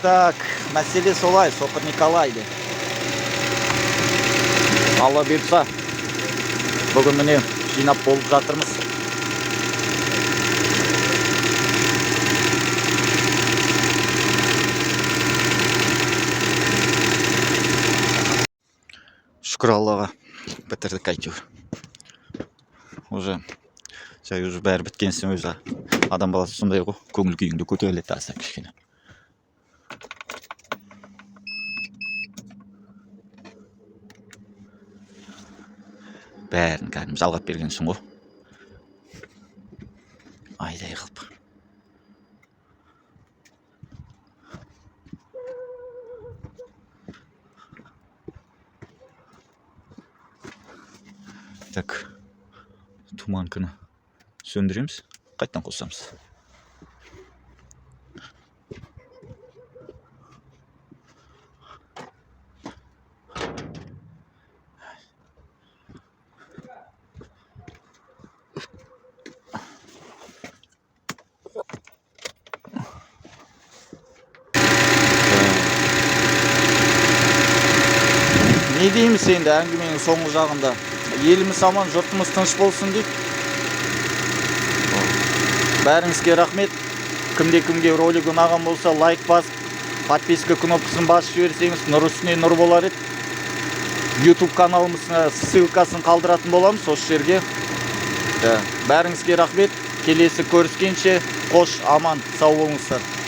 Так. Мәселе солай, Сопыр Николай де. Алла бұйыртса, бүгін міне жинап болып жатырмыз. Шүкір Аллаға, бітірдік әйтеуір. Уже бәрі біткенсің өзі. Адам баласы сондай ғой, көңіл күйіңді көтеріледі аса кішкене. Бәрін кәдім жалғап бергенсің ғой. Айдай қылып. Так, туманканы сөндіреміз, қайттан қосамыз. Не дейміз енді әңгіменің соңғы жағында? Еліміз аман, жұртымыз тыныш болсын дейді. Бәріңізге рахмет. Кімде-кімге ролик ұнаған болса, лайк басып, подписка кнопкасын басып жіберсеңіз, нұр үстіне нұр болар еді. YouTube каналымызға ссылкасын қалдыратын боламыз осы жерге. Бәріңізге рахмет. Келесі көріскенше қош, аман, сау болыңыздар.